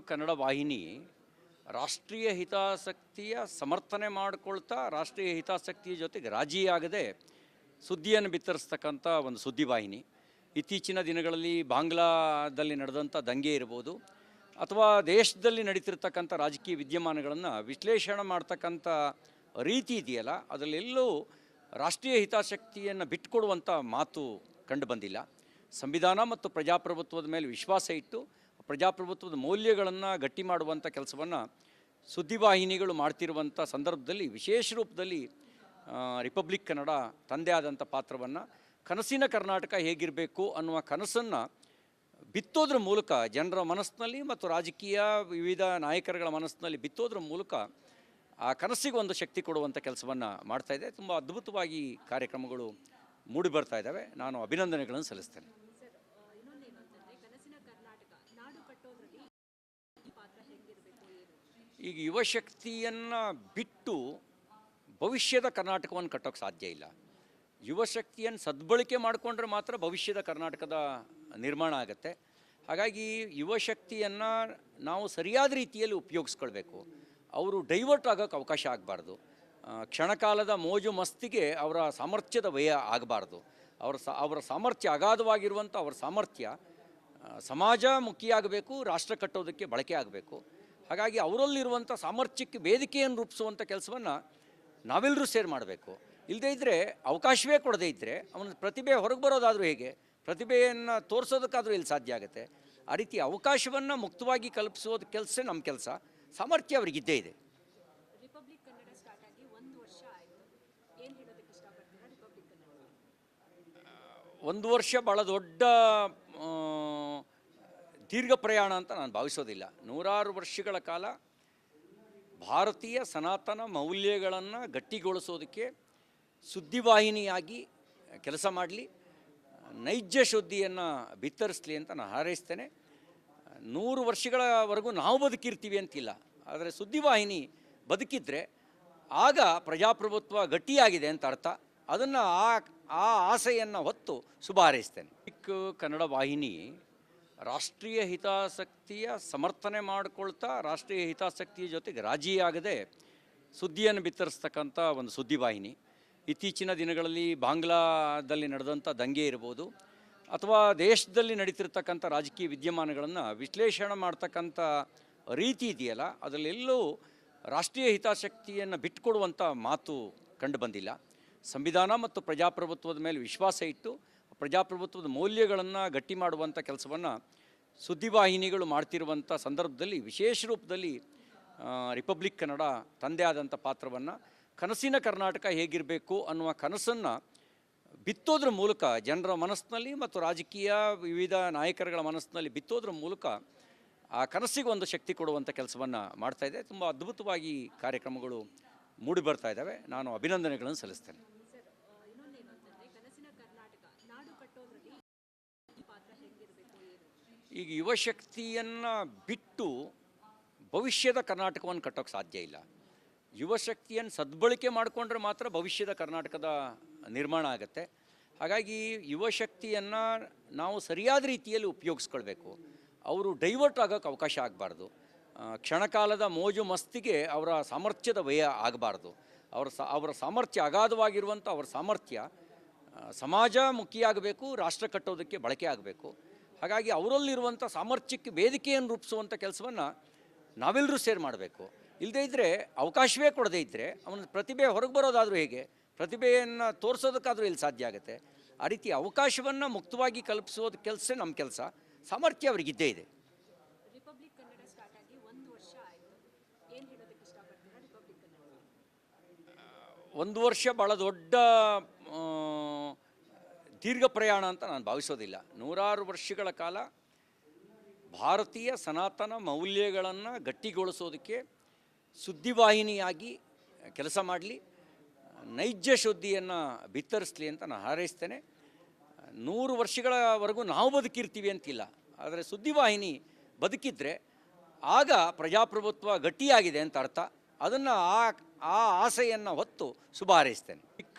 ಕನ್ನಡ ವಾಹಿನಿ ರಾಷ್ಟ್ರೀಯ ಹಿತಾಸಕ್ತಿಯ ಸಮರ್ಥನೆ ಮಾಡಿಕೊಳ್ತಾ ರಾಷ್ಟ್ರೀಯ ಹಿತಾಸಕ್ತಿಯ ಜೊತೆಗೆ ರಾಜಿಯಾಗದೆ ಸುದ್ದಿಯನ್ನು ಬಿತ್ತರಿಸ್ತಕ್ಕಂಥ ಒಂದು ಸುದ್ದಿವಾಹಿನಿ. ಇತ್ತೀಚಿನ ದಿನಗಳಲ್ಲಿ ಬಾಂಗ್ಲಾದಲ್ಲಿ ನಡೆದಂಥ ದಂಗೆ ಇರ್ಬೋದು ಅಥವಾ ದೇಶದಲ್ಲಿ ನಡೀತಿರ್ತಕ್ಕಂಥ ರಾಜಕೀಯ ವಿದ್ಯಮಾನಗಳನ್ನು ವಿಶ್ಲೇಷಣೆ ಮಾಡ್ತಕ್ಕಂಥ ರೀತಿ ಇದೆಯಲ್ಲ, ಅದರಲ್ಲೆಲ್ಲೂ ರಾಷ್ಟ್ರೀಯ ಹಿತಾಸಕ್ತಿಯನ್ನು ಬಿಟ್ಟುಕೊಡುವಂಥ ಮಾತು ಕಂಡು ಬಂದಿಲ್ಲ. ಸಂವಿಧಾನ ಮತ್ತು ಪ್ರಜಾಪ್ರಭುತ್ವದ ಮೇಲೆ ವಿಶ್ವಾಸ ಇಟ್ಟು ಪ್ರಜಾಪ್ರಭುತ್ವದ ಮೌಲ್ಯಗಳನ್ನು ಗಟ್ಟಿ ಮಾಡುವಂಥ ಕೆಲಸವನ್ನು ಸುದ್ದಿವಾಹಿನಿಗಳು ಮಾಡ್ತಿರುವಂಥ ಸಂದರ್ಭದಲ್ಲಿ ವಿಶೇಷ ರೂಪದಲ್ಲಿ ರಿಪಬ್ಲಿಕ್ ಕನ್ನಡ ತಂದೆ ಆದಂಥ ಪಾತ್ರವನ್ನು ಕನಸಿನ ಕರ್ನಾಟಕ ಹೇಗಿರಬೇಕು ಅನ್ನುವ ಕನಸನ್ನು ಬಿತ್ತೋದ್ರ ಮೂಲಕ ಜನರ ಮನಸ್ಸಿನಲ್ಲಿ ಮತ್ತು ರಾಜಕೀಯ ವಿವಿಧ ನಾಯಕರುಗಳ ಮನಸ್ಸಿನಲ್ಲಿ ಬಿತ್ತೋದ್ರ ಮೂಲಕ ಆ ಕನಸಿಗೆ ಒಂದು ಶಕ್ತಿ ಕೊಡುವಂಥ ಕೆಲಸವನ್ನು ಮಾಡ್ತಾಯಿದೆ. ತುಂಬ ಅದ್ಭುತವಾಗಿ ಕಾರ್ಯಕ್ರಮಗಳು ಮೂಡಿ ಬರ್ತಾ ಇದ್ದಾವೆ. ನಾನು ಅಭಿನಂದನೆಗಳನ್ನು ಸಲ್ಲಿಸ್ತೇನೆ. ಈಗ ಯುವಶಕ್ತಿಯನ್ನು ಬಿಟ್ಟು ಭವಿಷ್ಯದ ಕರ್ನಾಟಕವನ್ನು ಕಟ್ಟೋಕ್ಕೆ ಸಾಧ್ಯ ಇಲ್ಲ. ಯುವಶಕ್ತಿಯನ್ನು ಸದ್ಬಳಕೆ ಮಾಡಿಕೊಂಡ್ರೆ ಮಾತ್ರ ಭವಿಷ್ಯದ ಕರ್ನಾಟಕದ ನಿರ್ಮಾಣ ಆಗುತ್ತೆ. ಹಾಗಾಗಿ ಯುವಶಕ್ತಿಯನ್ನು ನಾವು ಸರಿಯಾದ ರೀತಿಯಲ್ಲಿ ಉಪಯೋಗಿಸ್ಕೊಳ್ಬೇಕು. ಅವರು ಡೈವರ್ಟ್ ಆಗೋಕ್ಕೆ ಅವಕಾಶ ಆಗಬಾರ್ದು. ಕ್ಷಣಕಾಲದ ಮೋಜು ಮಸ್ತಿಗೆ ಅವರ ಸಾಮರ್ಥ್ಯದ ವ್ಯಯ ಆಗಬಾರ್ದು. ಅವರ ಸಾಮರ್ಥ್ಯ ಅಗಾಧವಾಗಿರುವಂಥ ಅವರ ಸಾಮರ್ಥ್ಯ ಸಮಾಜಮುಖಿಯಾಗಬೇಕು, ರಾಷ್ಟ್ರ ಕಟ್ಟೋದಕ್ಕೆ ಬಳಕೆ ಆಗಬೇಕು. ಹಾಗಾಗಿ ಅವರಲ್ಲಿರುವಂಥ ಸಾಮರ್ಥ್ಯಕ್ಕೆ ವೇದಿಕೆಯನ್ನು ರೂಪಿಸುವಂಥ ಕೆಲಸವನ್ನು ನಾವೆಲ್ಲರೂ ಸೇರಿ ಮಾಡಬೇಕು. ಇಲ್ಲದೇ ಇದ್ದರೆ, ಅವಕಾಶವೇ ಕೊಡದೇ ಇದ್ದರೆ ಅವನ ಪ್ರತಿಭೆ ಹೊರಗೆ ಬರೋದಾದರೂ ಹೇಗೆ? ಪ್ರತಿಭೆಯನ್ನು ತೋರಿಸೋದಕ್ಕಾದರೂ ಇಲ್ಲಿ ಸಾಧ್ಯ ಆಗುತ್ತೆ. ಆ ರೀತಿ ಅವಕಾಶವನ್ನು ಮುಕ್ತವಾಗಿ ಕಲ್ಪಿಸೋದು ಕೆಲಸ ನಮ್ಮ ಕೆಲಸ. ಸಾಮರ್ಥ್ಯ ಅವರಿಗಿದ್ದೇ ಇದೆ. ರಿಪಬ್ಲಿಕ್ ಕನ್ನಡ ಸ್ಟಾರ್ಟ್ ಆಗಿ 1 ವರ್ಷ ಆಯಿತು. ಏನು ಹೇಳೋದಕ್ಕೆ ಇಷ್ಟಪಡ್ತೀರಾ ರಿಪಬ್ಲಿಕ್ ಕನ್ನಡ? 1 ವರ್ಷ ಭಾಳ ದೊಡ್ಡ ದೀರ್ಘ ಪ್ರಯಾಣ ಅಂತ ನಾನು ಭಾವಿಸೋದಿಲ್ಲ. 100 ವರ್ಷಗಳ ಕಾಲ ಭಾರತೀಯ ಸನಾತನ ಮೌಲ್ಯಗಳನ್ನು ಗಟ್ಟಿಗೊಳಿಸೋದಕ್ಕೆ ಸುದ್ದಿವಾಹಿನಿಯಾಗಿ ಕೆಲಸ ಮಾಡಲಿ, ನೈಜ ಸುದ್ದಿಯನ್ನು ಬಿತ್ತರಿಸಲಿ ಅಂತ ನಾನು ಹಾರೈಸ್ತೇನೆ. 100 ವರ್ಷಗಳವರೆಗೂ ನಾವು ಬದುಕಿರ್ತೀವಿ ಅಂತಿಲ್ಲ, ಆದರೆ ಸುದ್ದಿವಾಹಿನಿ ಬದುಕಿದ್ರೆ ಆಗ ಪ್ರಜಾಪ್ರಭುತ್ವ ಗಟ್ಟಿಯಾಗಿದೆ ಅಂತ ಅರ್ಥ. ಅದನ್ನು ಆ ಆಸೆಯನ್ನು ಹೊತ್ತು ಶುಭ ಹಾರೈಸ್ತೇನೆ. ಕನ್ನಡ ವಾಹಿನಿ ರಾಷ್ಟ್ರೀಯ ಹಿತಾಸಕ್ತಿಯ ಸಮರ್ಥನೆ ಮಾಡಿಕೊಳ್ತಾ ರಾಷ್ಟ್ರೀಯ ಹಿತಾಸಕ್ತಿಯ ಜೊತೆಗೆ ರಾಜಿಯಾಗದೆ ಸುದ್ದಿಯನ್ನು ಬಿತ್ತರಿಸ್ತಕ್ಕಂಥ ಒಂದು ಸುದ್ದಿವಾಹಿನಿ. ಇತ್ತೀಚಿನ ದಿನಗಳಲ್ಲಿ ಬಾಂಗ್ಲಾದಲ್ಲಿ ನಡೆದಂಥ ದಂಗೆ ಇರ್ಬೋದು ಅಥವಾ ದೇಶದಲ್ಲಿ ನಡೀತಿರ್ತಕ್ಕಂಥ ರಾಜಕೀಯ ವಿದ್ಯಮಾನಗಳನ್ನು ವಿಶ್ಲೇಷಣೆ ಮಾಡ್ತಕ್ಕಂಥ ರೀತಿ ಇದೆಯಲ್ಲ, ಅದರಲ್ಲೆಲ್ಲೂ ರಾಷ್ಟ್ರೀಯ ಹಿತಾಸಕ್ತಿಯನ್ನು ಬಿಟ್ಟುಕೊಡುವಂಥ ಮಾತು ಕಂಡು ಬಂದಿಲ್ಲ. ಸಂವಿಧಾನ ಮತ್ತು ಪ್ರಜಾಪ್ರಭುತ್ವದ ಮೇಲೆ ವಿಶ್ವಾಸ ಇಟ್ಟು ಪ್ರಜಾಪ್ರಭುತ್ವದ ಮೌಲ್ಯಗಳನ್ನು ಗಟ್ಟಿ ಮಾಡುವಂಥ ಕೆಲಸವನ್ನು ಸುದ್ದಿವಾಹಿನಿಗಳು ಮಾಡ್ತಿರುವಂಥ ಸಂದರ್ಭದಲ್ಲಿ ವಿಶೇಷ ರೂಪದಲ್ಲಿ ರಿಪಬ್ಲಿಕ್ ಕನ್ನಡ ತಂದೆ ಆದಂಥ ಪಾತ್ರವನ್ನು ಕನಸಿನ ಕರ್ನಾಟಕ ಹೇಗಿರಬೇಕು ಅನ್ನುವ ಕನಸನ್ನು ಬಿತ್ತೋದ್ರ ಮೂಲಕ ಜನರ ಮನಸ್ಸಿನಲ್ಲಿ ಮತ್ತು ರಾಜಕೀಯ ವಿವಿಧ ನಾಯಕರುಗಳ ಮನಸ್ಸಿನಲ್ಲಿ ಬಿತ್ತೋದ್ರ ಮೂಲಕ ಆ ಕನಸಿಗೆ ಒಂದು ಶಕ್ತಿ ಕೊಡುವಂಥ ಕೆಲಸವನ್ನು ಮಾಡ್ತಾಯಿದೆ. ತುಂಬ ಅದ್ಭುತವಾಗಿ ಕಾರ್ಯಕ್ರಮಗಳು ಮೂಡಿ ಬರ್ತಾ ಇದ್ದಾವೆ. ನಾನು ಅಭಿನಂದನೆಗಳನ್ನು ಸಲ್ಲಿಸ್ತೇನೆ. ಈಗ ಯುವಶಕ್ತಿಯನ್ನು ಬಿಟ್ಟು ಭವಿಷ್ಯದ ಕರ್ನಾಟಕವನ್ನು ಕಟ್ಟೋಕ್ಕೆ ಸಾಧ್ಯ ಇಲ್ಲ. ಯುವಶಕ್ತಿಯನ್ನು ಸದ್ಬಳಕೆ ಮಾಡಿಕೊಂಡ್ರೆ ಮಾತ್ರ ಭವಿಷ್ಯದ ಕರ್ನಾಟಕದ ನಿರ್ಮಾಣ ಆಗುತ್ತೆ. ಹಾಗಾಗಿ ಯುವಶಕ್ತಿಯನ್ನು ನಾವು ಸರಿಯಾದ ರೀತಿಯಲ್ಲಿ ಉಪಯೋಗಿಸ್ಕೊಳ್ಬೇಕು. ಅವರು ಡೈವರ್ಟ್ ಆಗೋಕ್ಕೆ ಅವಕಾಶ ಆಗಬಾರ್ದು. ಕ್ಷಣಕಾಲದ ಮೋಜು ಮಸ್ತಿಗೆ ಅವರ ಸಾಮರ್ಥ್ಯದ ವ್ಯಯ ಆಗಬಾರ್ದು. ಅವರ ಸಾಮರ್ಥ್ಯ ಅಗಾಧವಾಗಿರುವಂಥ ಅವರ ಸಾಮರ್ಥ್ಯ ಸಮಾಜಮುಖಿಯಾಗಬೇಕು, ರಾಷ್ಟ್ರ ಕಟ್ಟೋದಕ್ಕೆ ಬಳಕೆ ಆಗಬೇಕು. ಹಾಗಾಗಿ ಅವರಲ್ಲಿರುವಂಥ ಸಾಮರ್ಥ್ಯಕ್ಕೆ ವೇದಿಕೆಯನ್ನು ರೂಪಿಸುವಂಥ ಕೆಲಸವನ್ನು ನಾವೆಲ್ಲರೂ ಸೇರಿ ಮಾಡಬೇಕು. ಇಲ್ಲದೇ ಇದ್ದರೆ, ಅವಕಾಶವೇ ಕೊಡದೇ ಇದ್ದರೆ ಅವನ ಪ್ರತಿಭೆ ಹೊರಗೆ ಬರೋದಾದರೂ ಹೇಗೆ? ಪ್ರತಿಭೆಯನ್ನು ತೋರಿಸೋದಕ್ಕಾದರೂ ಇಲ್ಲಿ ಸಾಧ್ಯ ಆಗುತ್ತೆ. ಆ ರೀತಿ ಅವಕಾಶವನ್ನು ಮುಕ್ತವಾಗಿ ಕಲ್ಪಿಸೋದು ಕೆಲಸ ನಮ್ಮ ಕೆಲಸ. ಸಾಮರ್ಥ್ಯ ಅವರಿಗಿದ್ದೇ ಇದೆ. ರಿಪಬ್ಲಿಕ್ ಕನ್ನಡ ಸ್ಟಾರ್ಟ್ ಆಗಿ 1 ವರ್ಷ ಆಯಿತು. ಏನು ಹೇಳೋದಕ್ಕೆ ಇಷ್ಟಪಡ್ತೀರಾ ರಿಪಬ್ಲಿಕ್ ಕನ್ನಡ? 1 ವರ್ಷ ಭಾಳ ದೊಡ್ಡ ದೀರ್ಘ ಪ್ರಯಾಣ ಅಂತ ನಾನು ಭಾವಿಸೋದಿಲ್ಲ. 100 ವರ್ಷಗಳ ಕಾಲ ಭಾರತೀಯ ಸನಾತನ ಮೌಲ್ಯಗಳನ್ನು ಗಟ್ಟಿಗೊಳಿಸೋದಕ್ಕೆ ಸುದ್ದಿವಾಹಿನಿಯಾಗಿ ಕೆಲಸ ಮಾಡಲಿ, ನೈಜ ಸುದ್ದಿಯನ್ನು ಬಿತ್ತರಿಸಲಿ ಅಂತ ನಾನು ಹಾರೈಸ್ತೇನೆ. 100 ವರ್ಷಗಳವರೆಗೂ ನಾವು ಬದುಕಿರ್ತೀವಿ ಅಂತಿಲ್ಲ, ಆದರೆ ಸುದ್ದಿವಾಹಿನಿ ಬದುಕಿದ್ರೆ ಆಗ ಪ್ರಜಾಪ್ರಭುತ್ವ ಗಟ್ಟಿಯಾಗಿದೆ ಅಂತ ಅರ್ಥ. ಅದನ್ನು ಆ ಆಸೆಯನ್ನು ಹೊತ್ತು ಶುಭ ಹಾರೈಸ್ತೇನೆ.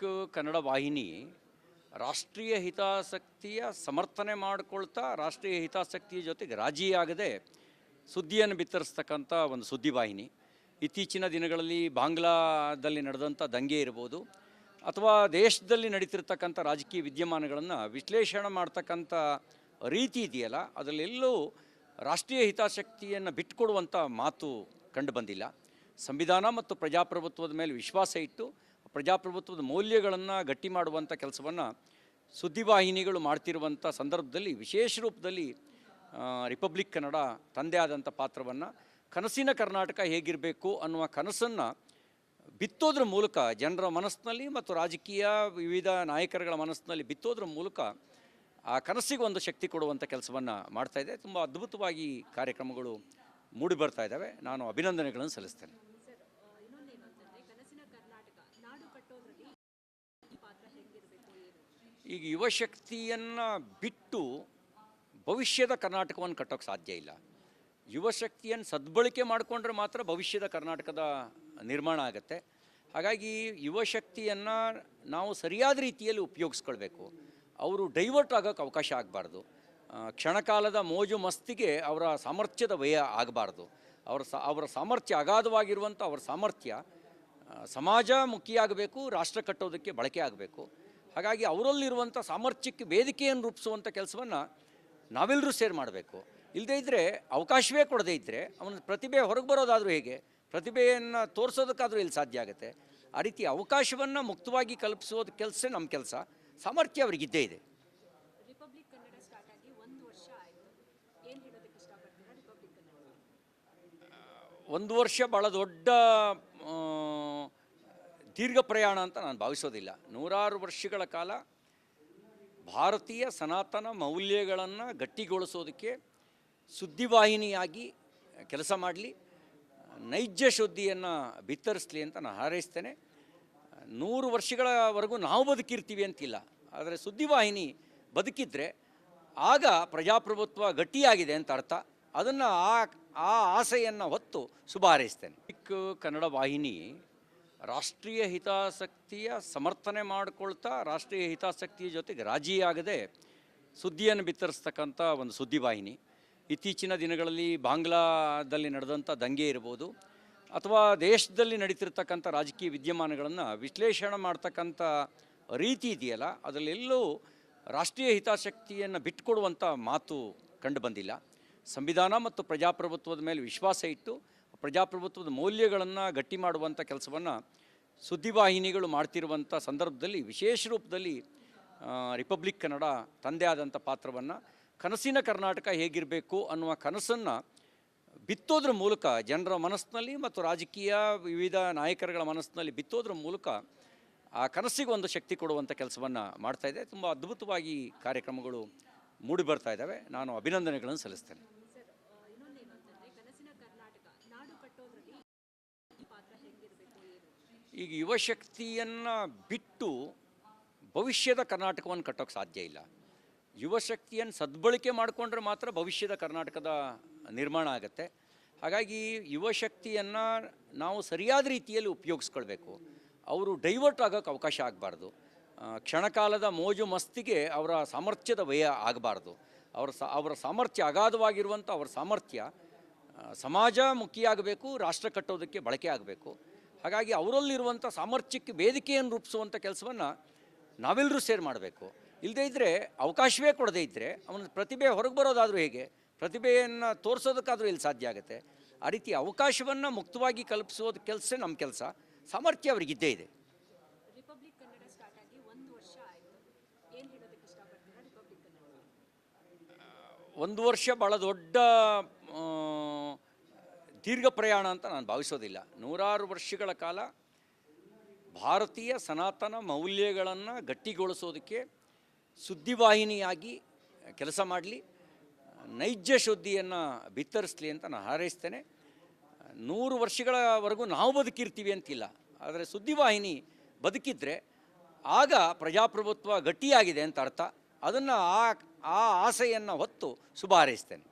ಕನ್ನಡ ವಾಹಿನಿ ರಾಷ್ಟ್ರೀಯ ಹಿತಾಸಕ್ತಿಯ ಸಮರ್ಥನೆ ಮಾಡಿಕೊಳ್ತಾ ರಾಷ್ಟ್ರೀಯ ಹಿತಾಸಕ್ತಿಯ ಜೊತೆಗೆ ರಾಜಿಯಾಗದೆ ಸುದ್ದಿಯನ್ನು ಬಿತ್ತರಿಸ್ತಕ್ಕಂಥ ಒಂದು ಸುದ್ದಿವಾಹಿನಿ. ಇತ್ತೀಚಿನ ದಿನಗಳಲ್ಲಿ ಬಾಂಗ್ಲಾದಲ್ಲಿ ನಡೆದಂಥ ದಂಗೆ ಇರ್ಬೋದು ಅಥವಾ ದೇಶದಲ್ಲಿ ನಡೀತಿರ್ತಕ್ಕಂಥ ರಾಜಕೀಯ ವಿದ್ಯಮಾನಗಳನ್ನು ವಿಶ್ಲೇಷಣೆ ಮಾಡ್ತಕ್ಕಂಥ ರೀತಿ ಇದೆಯಲ್ಲ, ಅದರಲ್ಲೆಲ್ಲೂ ರಾಷ್ಟ್ರೀಯ ಹಿತಾಸಕ್ತಿಯನ್ನು ಬಿಟ್ಟುಕೊಡುವಂಥ ಮಾತು ಕಂಡುಬಂದಿಲ್ಲ. ಸಂವಿಧಾನ ಮತ್ತು ಪ್ರಜಾಪ್ರಭುತ್ವದ ಮೇಲೆ ವಿಶ್ವಾಸ ಇಟ್ಟು ಪ್ರಜಾಪ್ರಭುತ್ವದ ಮೌಲ್ಯಗಳನ್ನು ಗಟ್ಟಿ ಮಾಡುವಂಥ ಕೆಲಸವನ್ನು ಸುದ್ದಿವಾಹಿನಿಗಳು ಮಾಡ್ತಿರುವಂಥ ಸಂದರ್ಭದಲ್ಲಿ ವಿಶೇಷ ರೂಪದಲ್ಲಿ ರಿಪಬ್ಲಿಕ್ ಕನ್ನಡ ತಂದೆ ಆದಂಥ ಪಾತ್ರವನ್ನು, ಕನಸಿನ ಕರ್ನಾಟಕ ಹೇಗಿರಬೇಕು ಅನ್ನುವ ಕನಸನ್ನು ಬಿತ್ತೋದ್ರ ಮೂಲಕ ಜನರ ಮನಸ್ಸಿನಲ್ಲಿ ಮತ್ತು ರಾಜಕೀಯ ವಿವಿಧ ನಾಯಕರುಗಳ ಮನಸ್ಸಿನಲ್ಲಿ ಬಿತ್ತೋದ್ರ ಮೂಲಕ ಆ ಕನಸಿಗೆ ಒಂದು ಶಕ್ತಿ ಕೊಡುವಂಥ ಕೆಲಸವನ್ನು ಮಾಡ್ತಾಯಿದೆ. ತುಂಬ ಅದ್ಭುತವಾಗಿ ಕಾರ್ಯಕ್ರಮಗಳು ಮೂಡಿ ಬರ್ತಾ ಇದ್ದಾವೆ. ನಾನು ಅಭಿನಂದನೆಗಳನ್ನು ಸಲ್ಲಿಸ್ತೇನೆ. ಸರ್, ಇನ್ನೊಂದೇನು ಅಂತಂದ್ರೆ ಕನಸಿನ ಕರ್ನಾಟಕ ನಾಡು ಕಟ್ಟೋದ್ರಲ್ಲಿ ಪಾತ್ರ ಹೇಗಿರಬೇಕು ಏನು? ಈಗ ಯುವಶಕ್ತಿಯನ್ನು ಬಿಟ್ಟು ಭವಿಷ್ಯದ ಕರ್ನಾಟಕವನ್ನು ಕಟ್ಟೋಕ್ಕೆ ಸಾಧ್ಯ ಇಲ್ಲ. ಯುವಶಕ್ತಿಯನ್ನು ಸದ್ಬಳಕೆ ಮಾಡಿಕೊಂಡ್ರೆ ಮಾತ್ರ ಭವಿಷ್ಯದ ಕರ್ನಾಟಕದ ನಿರ್ಮಾಣ ಆಗುತ್ತೆ. ಹಾಗಾಗಿ ಯುವಶಕ್ತಿಯನ್ನು ನಾವು ಸರಿಯಾದ ರೀತಿಯಲ್ಲಿ ಉಪಯೋಗಿಸ್ಕೊಳ್ಬೇಕು. ಅವರು ಡೈವರ್ಟ್ ಆಗೋಕ್ಕೆ ಅವಕಾಶ ಆಗಬಾರ್ದು. ಕ್ಷಣಕಾಲದ ಮೋಜು ಮಸ್ತಿಗೆ ಅವರ ಸಾಮರ್ಥ್ಯದ ವ್ಯಯ ಆಗಬಾರ್ದು. ಅವರ ಸಾಮರ್ಥ್ಯ ಅಗಾಧವಾಗಿರುವಂಥ ಅವರ ಸಾಮರ್ಥ್ಯ ಸಮಾಜಮುಖಿಯಾಗಬೇಕು, ರಾಷ್ಟ್ರ ಕಟ್ಟೋದಕ್ಕೆ ಬಳಕೆ ಆಗಬೇಕು. ಹಾಗಾಗಿ ಅವರಲ್ಲಿರುವಂಥ ಸಾಮರ್ಥ್ಯಕ್ಕೆ ವೇದಿಕೆಯನ್ನು ರೂಪಿಸುವಂಥ ಕೆಲಸವನ್ನು ನಾವೆಲ್ಲರೂ ಸೇರಿ ಮಾಡಬೇಕು. ಇಲ್ಲದೇ ಇದ್ದರೆ, ಅವಕಾಶವೇ ಕೊಡದೇ ಇದ್ದರೆ ಅವನ ಪ್ರತಿಭೆ ಹೊರಗೆ ಬರೋದಾದರೂ ಹೇಗೆ? ಪ್ರತಿಭೆಯನ್ನು ತೋರಿಸೋದಕ್ಕಾದರೂ ಇಲ್ಲಿ ಸಾಧ್ಯ ಆಗುತ್ತೆ. ಆ ರೀತಿ ಅವಕಾಶವನ್ನು ಮುಕ್ತವಾಗಿ ಕಲ್ಪಿಸೋದು ಕೆಲಸ ನಮ್ಮ ಕೆಲಸ. ಸಾಮರ್ಥ್ಯ ಅವರಿಗಿದ್ದೇ ಇದೆ. ರಿಪಬ್ಲಿಕ್ ಕನ್ನಡ ಸ್ಟಾರ್ಟ್ ಆಗಿ 1 ವರ್ಷ ಆಯಿತು. ಏನು ಹೇಳೋದಕ್ಕೆ ಇಷ್ಟಪಡ್ತೀರಾ ರಿಪಬ್ಲಿಕ್ ಕನ್ನಡ? 1 ವರ್ಷ ಭಾಳ ದೊಡ್ಡ ದೀರ್ಘ ಪ್ರಯಾಣ ಅಂತ ನಾನು ಭಾವಿಸೋದಿಲ್ಲ. 100 ವರ್ಷಗಳ ಕಾಲ ಭಾರತೀಯ ಸನಾತನ ಮೌಲ್ಯಗಳನ್ನು ಗಟ್ಟಿಗೊಳಿಸೋದಕ್ಕೆ ಸುದ್ದಿವಾಹಿನಿಯಾಗಿ ಕೆಲಸ ಮಾಡಲಿ, ನೈಜ ಸುದ್ದಿಯನ್ನು ಬಿತ್ತರಿಸಲಿ ಅಂತ ನಾನು ಹಾರೈಸ್ತೇನೆ. 100 ವರ್ಷಗಳವರೆಗೂ ನಾವು ಬದುಕಿರ್ತೀವಿ ಅಂತಿಲ್ಲ, ಆದರೆ ಸುದ್ದಿವಾಹಿನಿ ಬದುಕಿದ್ರೆ ಆಗ ಪ್ರಜಾಪ್ರಭುತ್ವ ಗಟ್ಟಿಯಾಗಿದೆ ಅಂತ ಅರ್ಥ. ಅದನ್ನು ಆ ಆಸೆಯನ್ನು ಹೊತ್ತು ಶುಭ ಹಾರೈಸ್ತೇನೆ. ಕನ್ನಡ ವಾಹಿನಿ ರಾಷ್ಟ್ರೀಯ ಹಿತಾಸಕ್ತಿಯ ಸಮರ್ಥನೆ ಮಾಡಿಕೊಳ್ತಾ, ರಾಷ್ಟ್ರೀಯ ಹಿತಾಸಕ್ತಿಯ ಜೊತೆಗೆ ರಾಜಿಯಾಗದೆ ಸುದ್ದಿಯನ್ನು ಬಿತ್ತರಿಸ್ತಕ್ಕಂಥ ಒಂದು ಸುದ್ದಿವಾಹಿನಿ. ಇತ್ತೀಚಿನ ದಿನಗಳಲ್ಲಿ ಬಾಂಗ್ಲಾದಲ್ಲಿ ನಡೆದಂಥ ದಂಗೆ ಇರ್ಬೋದು ಅಥವಾ ದೇಶದಲ್ಲಿ ನಡೀತಿರ್ತಕ್ಕಂಥ ರಾಜಕೀಯ ವಿದ್ಯಮಾನಗಳನ್ನು ವಿಶ್ಲೇಷಣೆ ಮಾಡ್ತಕ್ಕಂಥ ರೀತಿ ಇದೆಯಲ್ಲ, ಅದರಲ್ಲೆಲ್ಲೂ ರಾಷ್ಟ್ರೀಯ ಹಿತಾಸಕ್ತಿಯನ್ನು ಬಿಟ್ಟುಕೊಡುವಂಥ ಮಾತು ಕಂಡುಬಂದಿಲ್ಲ. ಸಂವಿಧಾನ ಮತ್ತು ಪ್ರಜಾಪ್ರಭುತ್ವದ ಮೇಲೆ ವಿಶ್ವಾಸ ಇಟ್ಟು ಪ್ರಜಾಪ್ರಭುತ್ವದ ಮೌಲ್ಯಗಳನ್ನು ಗಟ್ಟಿ ಮಾಡುವಂಥ ಕೆಲಸವನ್ನು ಸುದ್ದಿವಾಹಿನಿಗಳು ಮಾಡ್ತಿರುವಂಥ ಸಂದರ್ಭದಲ್ಲಿ ವಿಶೇಷ ರೂಪದಲ್ಲಿ ರಿಪಬ್ಲಿಕ್ ಕನ್ನಡ ತಂದೆ ಆದಂಥ ಪಾತ್ರವನ್ನು, ಕನಸಿನ ಕರ್ನಾಟಕ ಹೇಗಿರಬೇಕು ಅನ್ನುವ ಕನಸನ್ನು ಬಿತ್ತೋದ್ರ ಮೂಲಕ ಜನರ ಮನಸ್ಸಿನಲ್ಲಿ ಮತ್ತು ರಾಜಕೀಯ ವಿವಿಧ ನಾಯಕರುಗಳ ಮನಸ್ಸಿನಲ್ಲಿ ಬಿತ್ತೋದ್ರ ಮೂಲಕ ಆ ಕನಸಿಗೆ ಒಂದು ಶಕ್ತಿ ಕೊಡುವಂಥ ಕೆಲಸವನ್ನು ಮಾಡ್ತಾಯಿದೆ. ತುಂಬ ಅದ್ಭುತವಾಗಿ ಕಾರ್ಯಕ್ರಮಗಳು ಮೂಡಿ ಬರ್ತಾ ಇದ್ದಾವೆ. ನಾನು ಅಭಿನಂದನೆಗಳನ್ನು ಸಲ್ಲಿಸ್ತೇನೆ. ಸರ್, ಇನ್ನೊಂದೇನು ಅಂತಂದ್ರೆ ಕನಸಿನ ಕರ್ನಾಟಕ ನಾಡು ಕಟ್ಟೋದ್ರಲ್ಲಿ ಪಾತ್ರ ಹೇಗಿರಬೇಕು ಏನು? ಈಗ ಯುವಶಕ್ತಿಯನ್ನು ಬಿಟ್ಟು ಭವಿಷ್ಯದ ಕರ್ನಾಟಕವನ್ನು ಕಟ್ಟೋಕ್ಕೆ ಸಾಧ್ಯ ಇಲ್ಲ. ಯುವಶಕ್ತಿಯನ್ನು ಸದ್ಬಳಕೆ ಮಾಡಿಕೊಂಡ್ರೆ ಮಾತ್ರ ಭವಿಷ್ಯದ ಕರ್ನಾಟಕದ ನಿರ್ಮಾಣ ಆಗುತ್ತೆ. ಹಾಗಾಗಿ ಯುವಶಕ್ತಿಯನ್ನು ನಾವು ಸರಿಯಾದ ರೀತಿಯಲ್ಲಿ ಉಪಯೋಗಿಸ್ಕೊಳ್ಬೇಕು. ಅವರು ಡೈವರ್ಟ್ ಆಗೋಕ್ಕೆ ಅವಕಾಶ ಆಗಬಾರ್ದು. ಕ್ಷಣಕಾಲದ ಮೋಜು ಮಸ್ತಿಗೆ ಅವರ ಸಾಮರ್ಥ್ಯದ ವ್ಯಯ ಆಗಬಾರ್ದು. ಅವರ ಸಾಮರ್ಥ್ಯ ಅಗಾಧವಾಗಿರುವಂಥ ಅವರ ಸಾಮರ್ಥ್ಯ ಸಮಾಜಮುಖಿಯಾಗಬೇಕು, ರಾಷ್ಟ್ರ ಕಟ್ಟೋದಕ್ಕೆ ಬಳಕೆ ಆಗಬೇಕು. ಹಾಗಾಗಿ ಅವರಲ್ಲಿರುವಂಥ ಸಾಮರ್ಥ್ಯಕ್ಕೆ ವೇದಿಕೆಯನ್ನು ರೂಪಿಸುವಂಥ ಕೆಲಸವನ್ನು ನಾವೆಲ್ಲರೂ ಸೇರಿ ಮಾಡಬೇಕು. ಇಲ್ಲದೇ ಇದ್ದರೆ, ಅವಕಾಶವೇ ಕೊಡದೇ ಇದ್ದರೆ ಅವನ ಪ್ರತಿಭೆ ಹೊರಗೆ ಬರೋದಾದರೂ ಹೇಗೆ? ಪ್ರತಿಭೆಯನ್ನು ತೋರಿಸೋದಕ್ಕಾದರೂ ಇಲ್ಲಿ ಸಾಧ್ಯ ಆಗುತ್ತೆ. ಆ ರೀತಿ ಅವಕಾಶವನ್ನು ಮುಕ್ತವಾಗಿ ಕಲ್ಪಿಸೋದು ಕೆಲಸ ನಮ್ಮ ಕೆಲಸ. ಸಾಮರ್ಥ್ಯ ಅವರಿಗಿದ್ದೇ ಇದೆ. ರಿಪಬ್ಲಿಕ್ ಕನ್ನಡ ಸ್ಟಾರ್ಟ್ ಆಗಿ 1 ವರ್ಷ ಆಯಿತು. ಏನು ಹೇಳೋದಕ್ಕೆ ಇಷ್ಟಪಡ್ತೀರಾ ರಿಪಬ್ಲಿಕ್ ಕನ್ನಡ? 1 ವರ್ಷ ಭಾಳ ದೊಡ್ಡ ದೀರ್ಘ ಪ್ರಯಾಣ ಅಂತ ನಾನು ಭಾವಿಸೋದಿಲ್ಲ. 100 ವರ್ಷಗಳ ಕಾಲ ಭಾರತೀಯ ಸನಾತನ ಮೌಲ್ಯಗಳನ್ನು ಗಟ್ಟಿಗೊಳಿಸೋದಕ್ಕೆ ಸುದ್ದಿವಾಹಿನಿಯಾಗಿ ಕೆಲಸ ಮಾಡಲಿ, ನೈಜ ಸುದ್ದಿಯನ್ನು ಬಿತ್ತರಿಸಲಿ ಅಂತ ನಾನು ಹಾರೈಸ್ತೇನೆ. 100 ವರ್ಷಗಳವರೆಗೂ ನಾವು ಬದುಕಿರ್ತೀವಿ ಅಂತಿಲ್ಲ, ಆದರೆ ಸುದ್ದಿವಾಹಿನಿ ಬದುಕಿದ್ರೆ ಆಗ ಪ್ರಜಾಪ್ರಭುತ್ವ ಗಟ್ಟಿಯಾಗಿದೆ ಅಂತ ಅರ್ಥ. ಅದನ್ನು ಆ ಆಸೆಯನ್ನು ಹೊತ್ತು ಶುಭ ಹಾರೈಸ್ತೇನೆ.